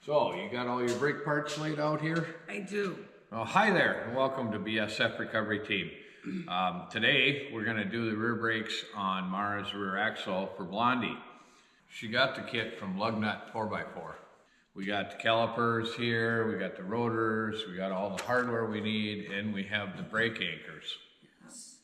So, you got all your brake parts laid out here? I do. Well, hi there, and welcome to BSF Recovery Team. Today, we're going to do the rear brakes on Mara's rear axle for Blondie. She got the kit from Lugnut 4x4. We got the calipers here, we got the rotors, we got all the hardware we need, and we have the brake anchors. Yes.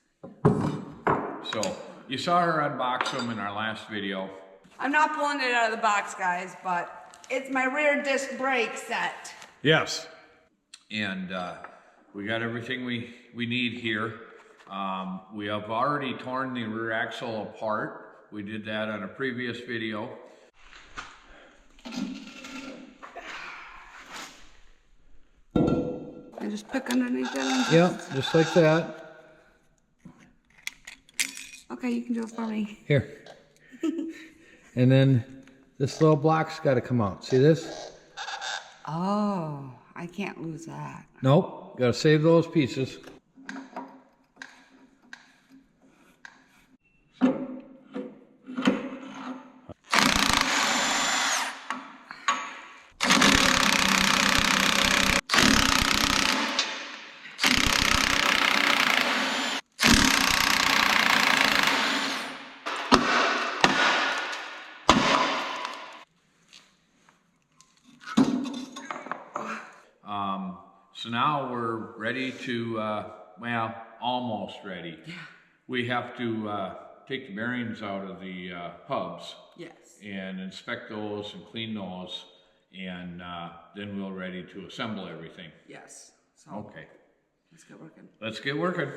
So, you saw her unbox them in our last video. I'm not pulling it out of the box, guys, but it's my rear disc brake set. Yes. And we got everything we need here. We have already torn the rear axle apart. We did that on a previous video. I just pick underneath it and Yep, just like that. Okay, you can do it for me. Here. And then this little block's got to come out. See this? Oh, I can't lose that. Nope. Got to save those pieces. So now we're ready to, well, almost ready. Yeah. We have to take the bearings out of the hubs. Yes. And inspect those and clean those, and then we're ready to assemble everything. Yes. So Okay. let's get working. Let's get working.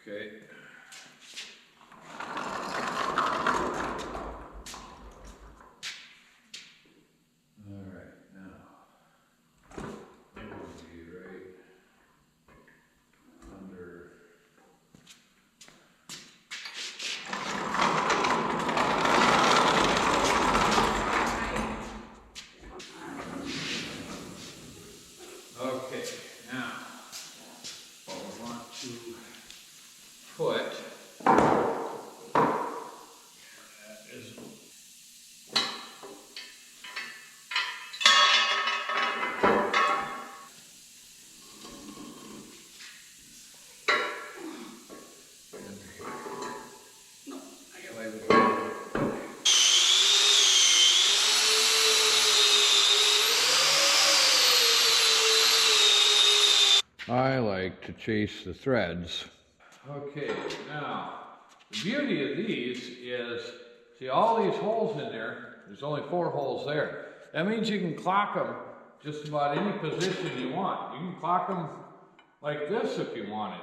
Okay. All right, now it will be right under. Okay, now what we want to put is I like to chase the threads. Okay, now the beauty of these is, see all these holes in there, there's only 4 holes there. That means you can clock them just about any position you want. You can clock them like this if you wanted,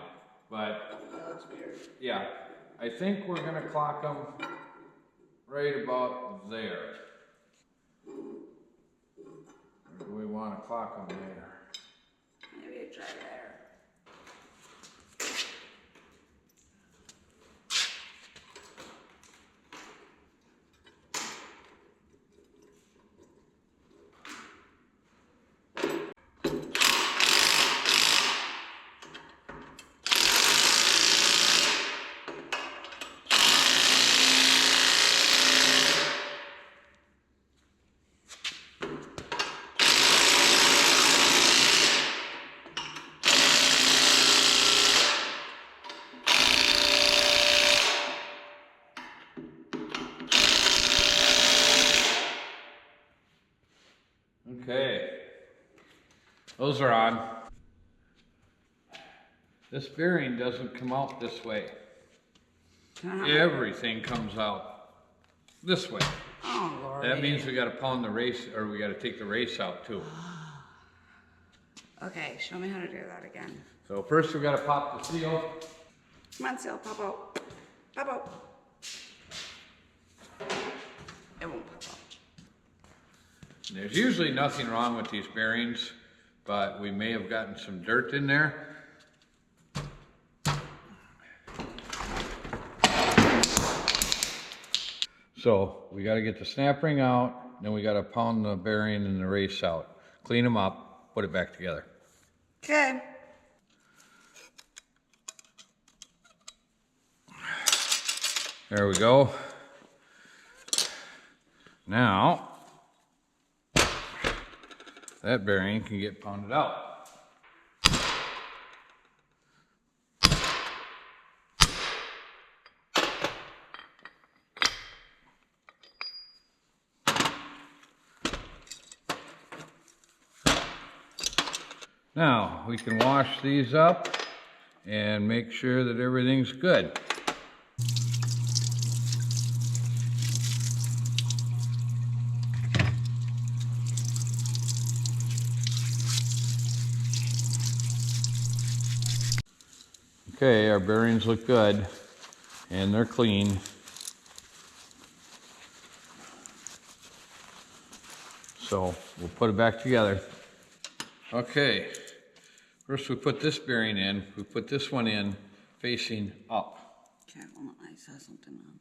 but That's weird. yeah, I think we're gonna clock them right about there. Or do we want to clock them there? Maybe try there. Okay, those are on. This bearing doesn't come out this way. Everything comes out this way. Oh, Lord. That means we gotta pound the race, or we gotta take the race out too. Okay, show me how to do that again. So first we gotta pop the seal. Come on, Seal, pop out. Pop out. It won't pop out. There's usually nothing wrong with these bearings, but we may have gotten some dirt in there. So we got to get the snap ring out, then we got to pound the bearing and the race out. Clean them up, put it back together. Okay. There we go. Now, that bearing can get pounded out. Now, we can wash these up and make sure that everything's good. Okay, our bearings look good and they're clean. So we'll put it back together. Okay, first we put this bearing in. We put this one in facing up. Okay, hold on, I saw something on.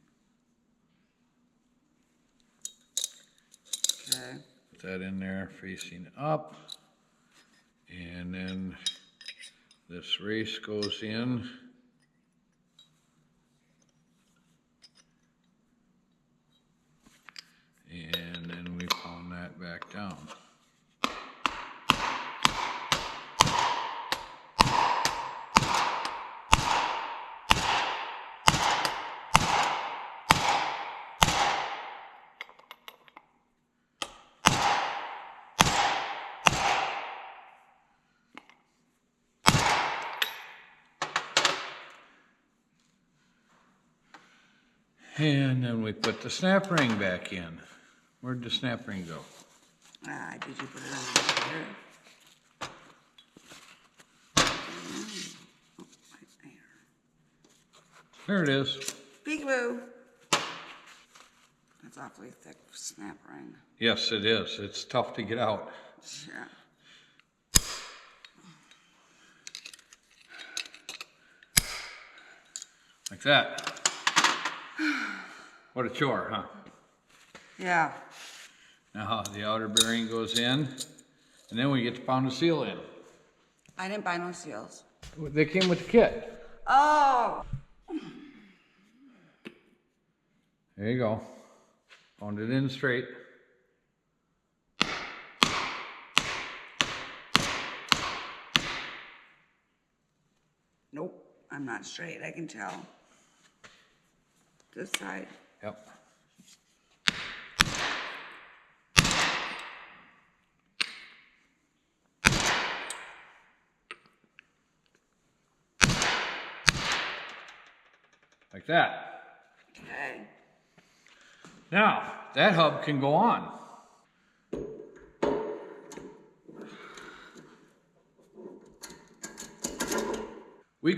Okay. Put that in there facing up. And then this race goes in. And then we pound that back down. And then we put the snap ring back in. Where'd the snap ring go? Did you put it on here? Oh, right there. There it is. Peekaboo. That's awfully thick snap ring. Yes, it is. It's tough to get out. Yeah. Like that. What a chore, huh? Yeah. Now the outer bearing goes in, and then we get to pound the seal in. I didn't buy no seals. They came with the kit. Oh! There you go. Pound it in straight. Nope, I'm not straight, I can tell. This side. Yep. Like that. Okay. Now, that hub can go on. We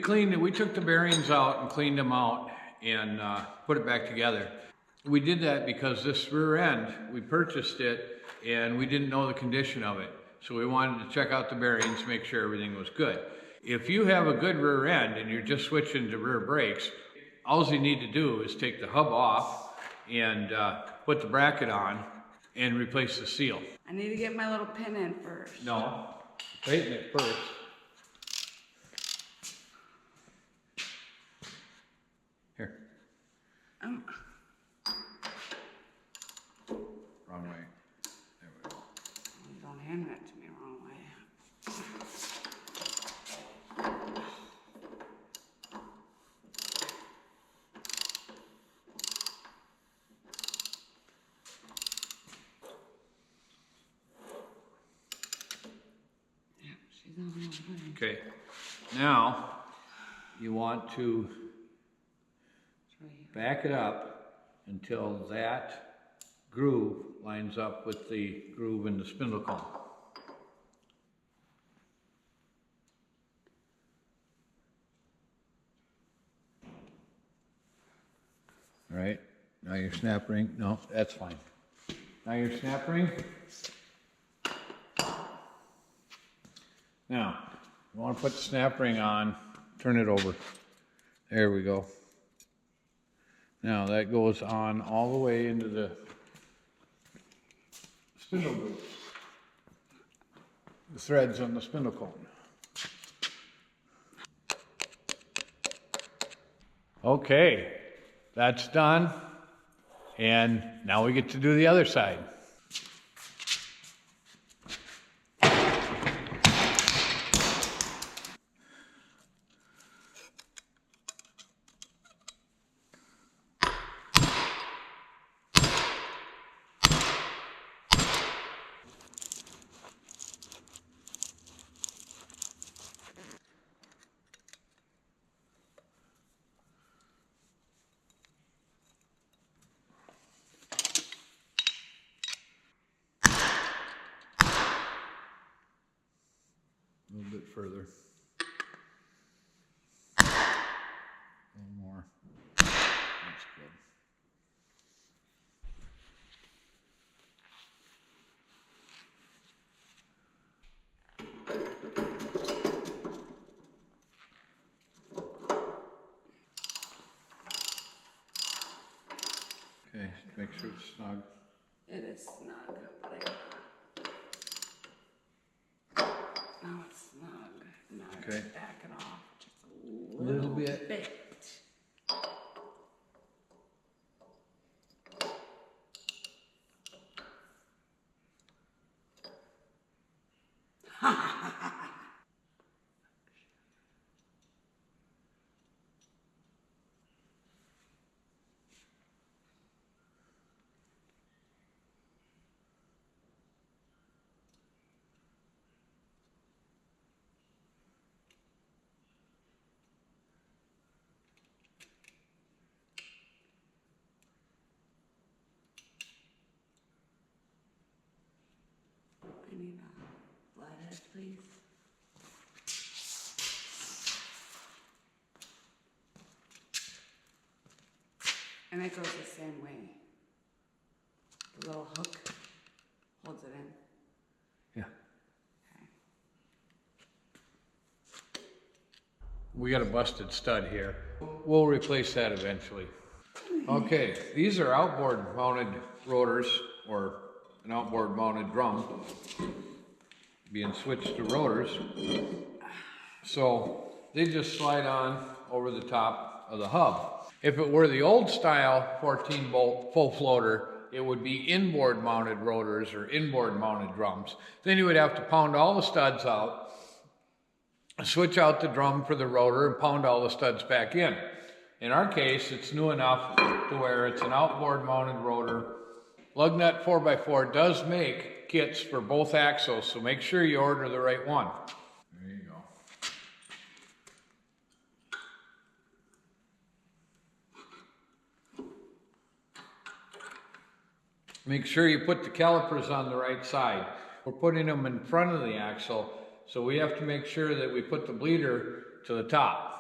took the bearings out and cleaned them out and put it back together. We did that because this rear end, we purchased it and we didn't know the condition of it. So we wanted to check out the bearings, make sure everything was good. If you have a good rear end and you're just switching to rear brakes, all you need to do is take the hub off and put the bracket on and replace the seal. I need to get my little pin in first. No, tighten it first. Here. Oh. Wrong way. There we go. Don't hand it to me wrong way. Yeah, she's on the wrong way. Okay. Now, you want to It's right here. back it up until that groove lines up with the groove in the spindle cone. All right, now your snap ring, no, that's fine. Now your snap ring. Now, you want to put the snap ring on, turn it over. There we go. Now that goes on all the way into the spindle groove. The threads on the spindle cone. Okay, that's done. And now we get to do the other side. A little bit further. A little more. That's good. Okay, make sure it's snug. It is snug, but now it's snug. Now I Okay. just back it off just a Little little bit. bit. I need a flathead, please. And it goes the same way. The little hook holds it in. Yeah. We got a busted stud here. We'll replace that eventually. Okay, these are outboard mounted rotors, or an outboard mounted drum being switched to rotors. So they just slide on over the top of the hub. If it were the old style 14-bolt full floater, it would be inboard mounted rotors or inboard mounted drums. Then you would have to pound all the studs out, switch out the drum for the rotor, and pound all the studs back in. In our case, it's new enough to where it's an outboard mounted rotor. Lugnut 4x4 does make kits for both axles, so make sure you order the right one. There you go. Make sure you put the calipers on the right side. We're putting them in front of the axle, so we have to make sure that we put the bleeder to the top.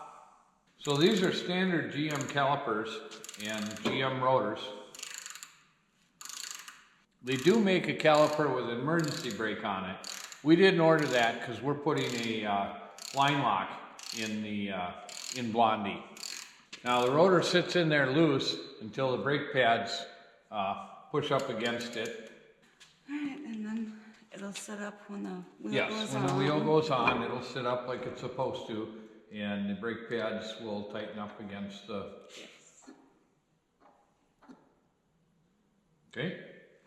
So these are standard GM calipers and GM rotors. They do make a caliper with an emergency brake on it. We didn't order that because we're putting a line lock in Blondie. Now the rotor sits in there loose until the brake pads push up against it. Alright, and then it'll sit up when the wheel Yes, goes when on. the wheel goes on, it'll sit up like it's supposed to, and the brake pads will tighten up against the... Okay?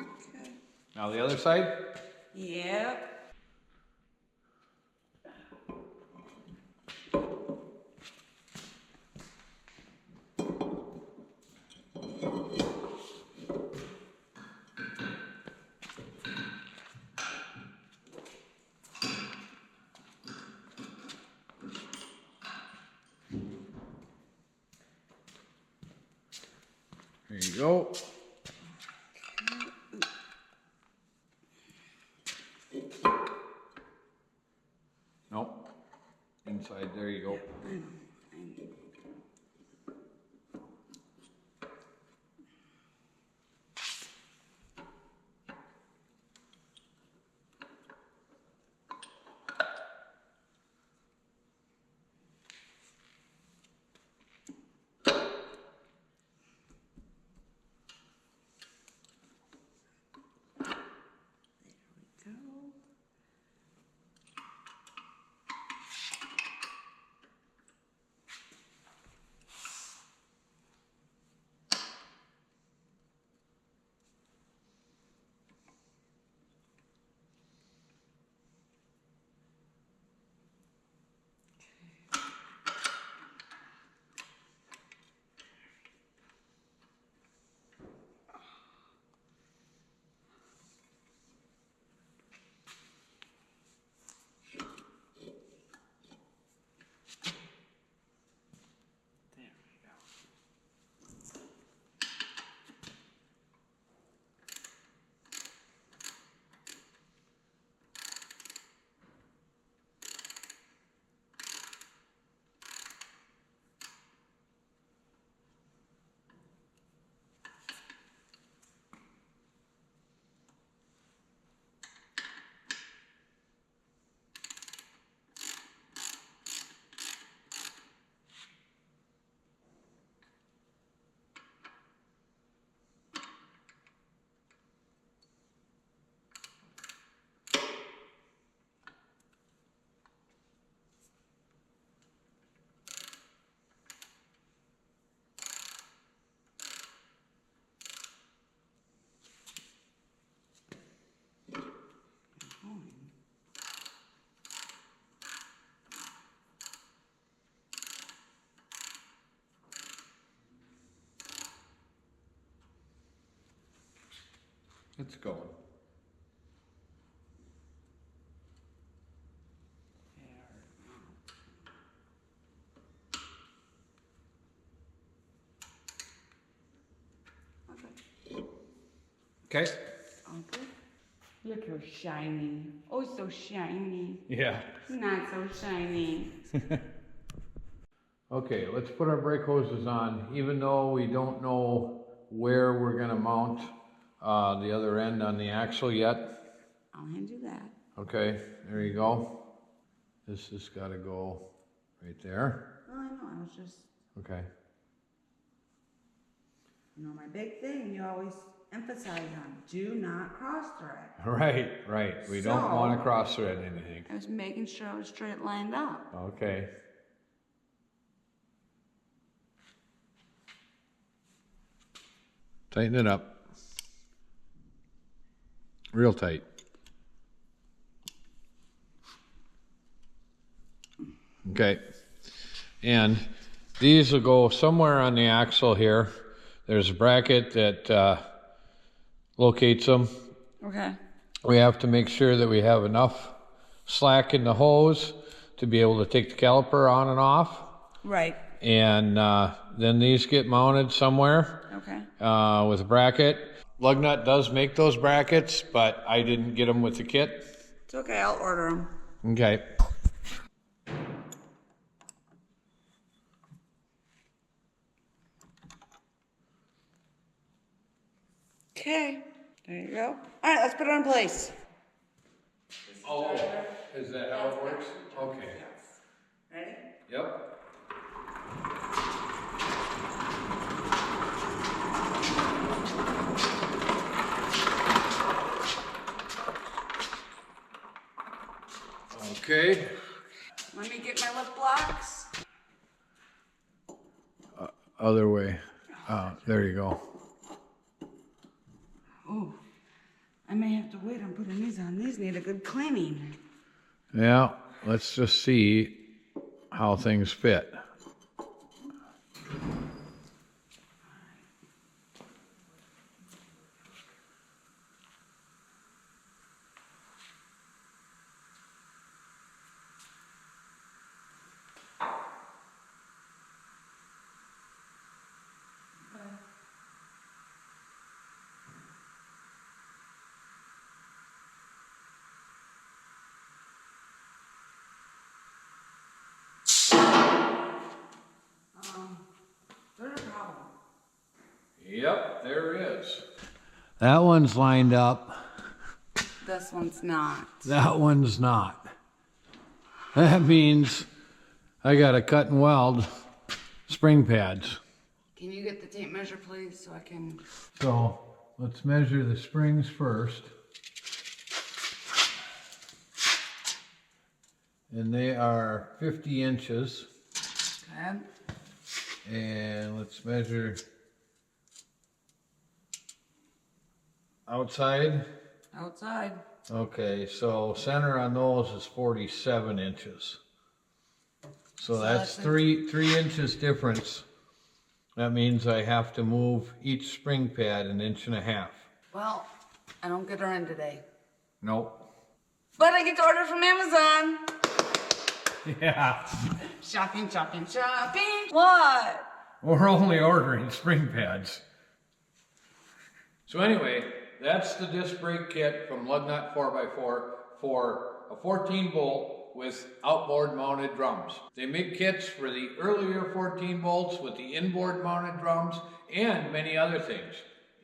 Okay. Now the other side? Yep. There you go. inside. There you go. I know. It's going. Okay. Okay. Look how shiny. Oh, so shiny. Yeah. Not so shiny. Okay, let's put our brake hoses on, even though we don't know where we're gonna mount the other end on the axle yet. I'll hand you that. Okay, there you go. This has gotta go right there. Oh, I know. I was just, Okay. you know, my big thing you always emphasize on: do not cross thread. Right. We don't So- want to cross thread anything. I was making sure I was straight lined up. Okay. Tighten it up. Real tight. Okay. And these will go somewhere on the axle here. There's a bracket that locates them. Okay. We have to make sure that we have enough slack in the hose to be able to take the caliper on and off. Right. And then these get mounted somewhere Okay. with a bracket. Lugnut does make those brackets, but I didn't get them with the kit. It's okay. I'll order them. Okay. Okay. There you go. All right. Let's put it in place. Oh, is that how it works? Okay. Ready? Yep. Okay. Let me get my lip blocks. Other way. There you go. Oh, I may have to wait on putting these on. These need a good cleaning. Yeah, let's just see how things fit. Yep, there is. That one's lined up. This one's not. That one's not. That means I gotta cut and weld spring pads. Can you get the tape measure, please, so I can... So let's measure the springs first. And they are 50 inches. Okay. And let's measure outside. Outside. Okay, so center on those is 47 inches. So that's three inches difference. That means I have to move each spring pad 1.5 inches. Well, I don't get her in today. Nope. But I get to order from Amazon. Yeah. Shopping, shopping, shopping. What? We're only ordering spring pads. So anyway, that's the disc brake kit from Lugnut 4x4 for a 14 bolt with outboard mounted drums. They make kits for the earlier 14 bolts with the inboard mounted drums and many other things.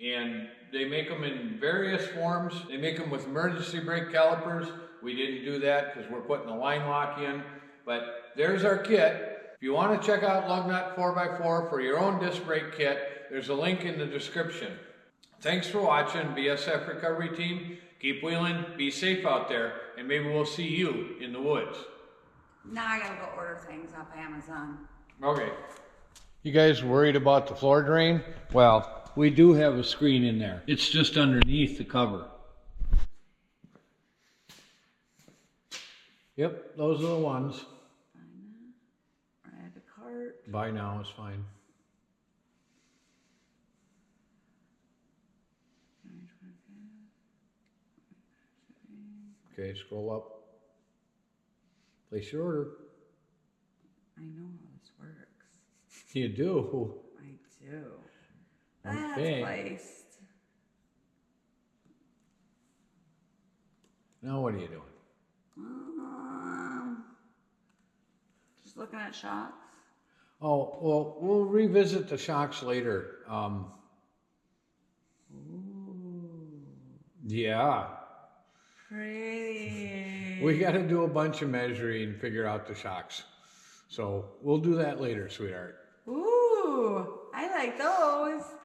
And they make them in various forms. They make them with emergency brake calipers. We didn't do that because we're putting the line lock in. But there's our kit. If you want to check out Lugnut 4x4 for your own disc brake kit, there's a link in the description. Thanks for watching, BSF Recovery Team. Keep wheeling, be safe out there, and maybe we'll see you in the woods. Now I gotta go order things off Amazon. Okay. You guys worried about the floor drain? Well, we do have a screen in there. It's just underneath the cover. Yep, those are the ones. Add a cart. Buy now is fine. Okay, scroll up. Place your order. I know how this works. You do. I do. That's Okay. placed. Now what are you doing? Just looking at shocks. Oh, well, we'll revisit the shocks later. Yeah. Pretty. We got to do a bunch of measuring and figure out the shocks. So we'll do that later, sweetheart. Ooh, I like those.